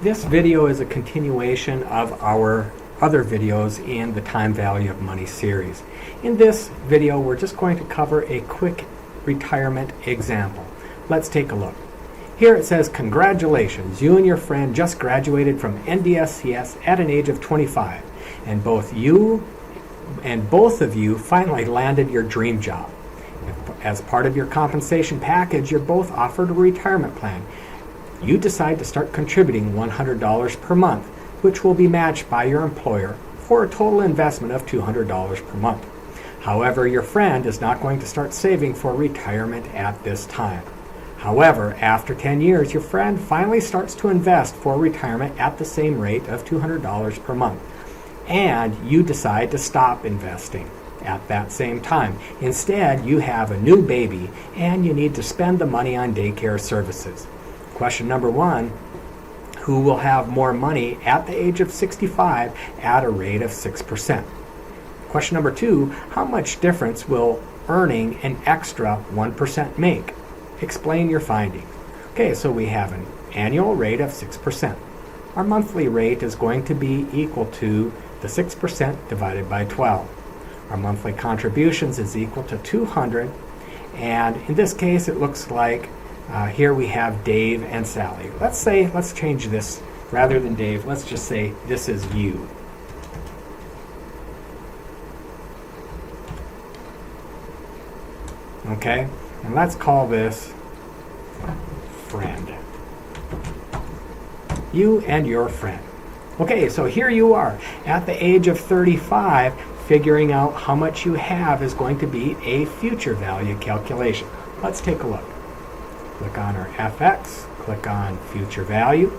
This video is a continuation of our other videos in the Time Value of Money series. In this video, we're just going to cover a quick retirement example. Let's take a look. Here it says, congratulations, you and your friend just graduated from NDSCS at an age of 25, and both of you finally landed your dream job. As part of your compensation package, you're both offered a retirement plan. You decide to start contributing $100 per month, which will be matched by your employer for a total investment of $200 per month. However, your friend is not going to start saving for retirement at this time. However, after 10 years, your friend finally starts to invest for retirement at the same rate of $200 per month, and you decide to stop investing at that same time. Instead, you have a new baby and you need to spend the money on daycare services. Question number one, who will have more money at the age of 65 at a rate of 6%? Question number two, how much difference will earning an extra 1% make? Explain your findings. Okay, so we have an annual rate of 6%. Our monthly rate is going to be equal to the 6% divided by 12. Our monthly contributions is equal to 200, and in this case it looks like here we have Dave and Sally. Let's change this. Rather than Dave, let's just say this is you. Okay, and let's call this friend. You and your friend. Okay, so here you are at the age of 35. Figuring out how much you have is going to be a future value calculation. Let's take a look. Click on our FX, click on future value.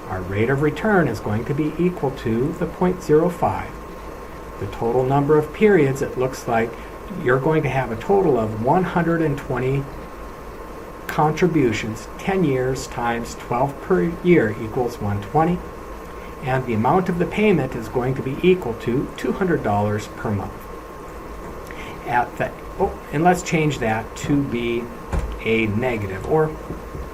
Our rate of return is going to be equal to the 0.05. The total number of periods, it looks like you're going to have a total of 120 contributions. 10 years times 12 per year equals 120. And the amount of the payment is going to be equal to $200 per month. And let's change that to be a negative or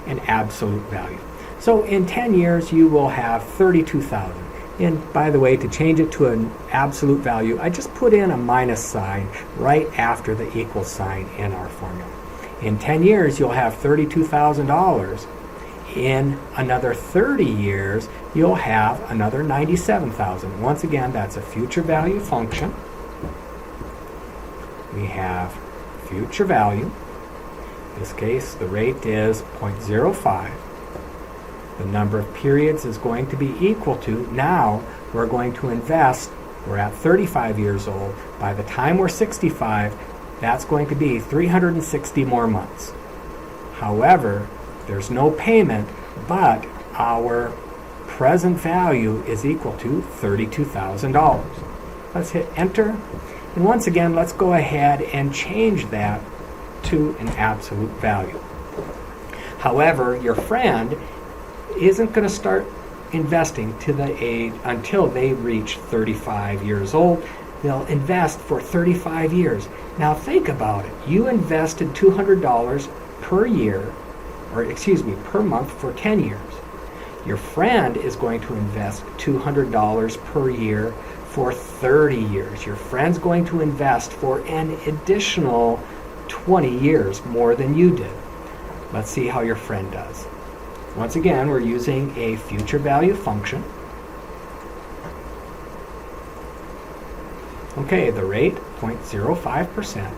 an absolute value. So in 10 years you will have $32,000. And by the way, to change it to an absolute value, I just put in a minus sign right after the equal sign in our formula. In 10 years you'll have $32,000. In another 30 years, you'll have another $97,000. Once again, that's a future value function. We have future value. In this case, the rate is 0.05. The number of periods is going to be equal to, now we're going to invest, we're at 35 years old. By the time we're 65, that's going to be 360 more months. However, there's no payment, but our present value is equal to $32,000. Let's hit enter. And once again, let's go ahead and change that to an absolute value. However, your friend isn't going to start investing to the age until they reach 35 years old. They'll invest for 35 years. Now think about it. You invested $200 per year, per month for 10 years. Your friend is going to invest $200 per year for 30 years. Your friend's going to invest for an additional 20 years more than you did. Let's see how your friend does. Once again, we're using a future value function. Okay, the rate, 0.05%.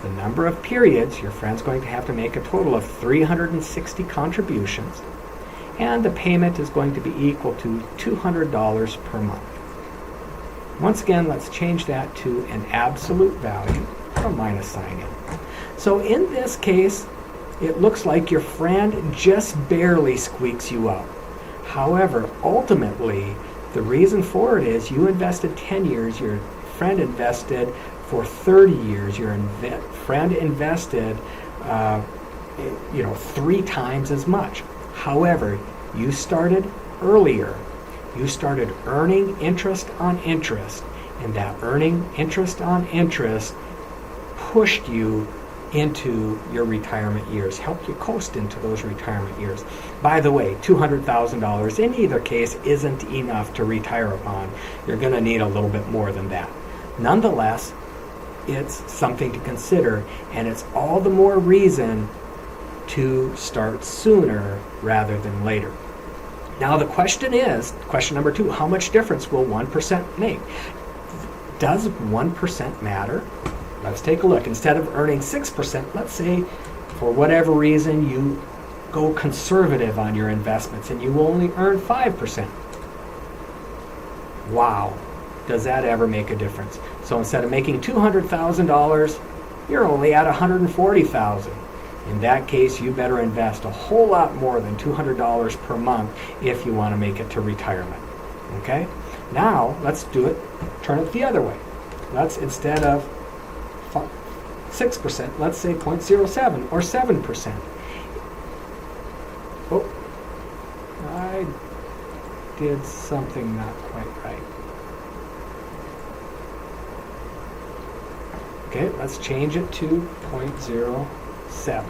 The number of periods, your friend's going to have to make a total of 360 contributions, and the payment is going to be equal to $200 per month. Once again, let's change that to an absolute value, a minus sign in. So in this case, it looks like your friend just barely squeaks you out. However, ultimately, the reason for it is you invested 10 years, your friend invested for 30 years, your friend invested 3 times as much. However, you started earlier. You started earning interest on interest, and that earning interest on interest pushed you into your retirement years, help you coast into those retirement years. By the way, $200,000 in either case isn't enough to retire upon. You're going to need a little bit more than that. Nonetheless, it's something to consider, and it's all the more reason to start sooner rather than later. Now the question is, question number 2, how much difference will 1% make? Does 1% matter? Let's take a look. Instead of earning 6%, let's say for whatever reason you go conservative on your investments and you only earn 5%. Wow, does that ever make a difference? So instead of making $200,000, you're only at $140,000. In that case, you better invest a whole lot more than $200 per month if you want to make it to retirement. Okay? Now, let's do it, turn it the other way. Let's, instead of 6%, let's say 0.07 or 7%. Oh, I did something not quite right. Okay, let's change it to 0.07.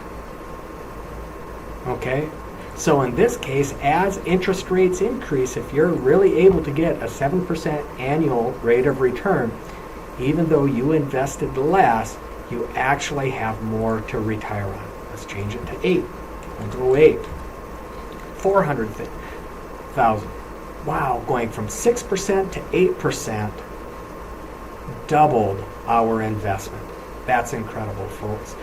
Okay, so in this case, as interest rates increase, if you're really able to get a 7% annual rate of return, even though you invested less, you actually have more to retire on. Let's change it to 8. 0.08. 400,000. Wow, going from 6% to 8% doubled our investment. That's incredible, folks.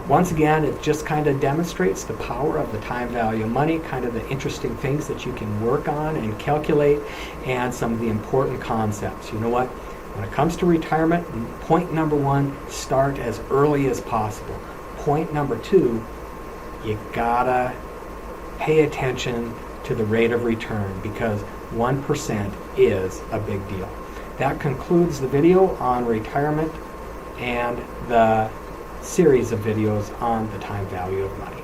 Once again, it just kind of demonstrates the power of the time value of money, kind of the interesting things that you can work on and calculate, and some of the important concepts. You know what? When it comes to retirement, point number 1, start as early as possible. Point number 2, you gotta pay attention to the rate of return, because 1% is a big deal. That concludes the video on retirement and the series of videos on the time value of money.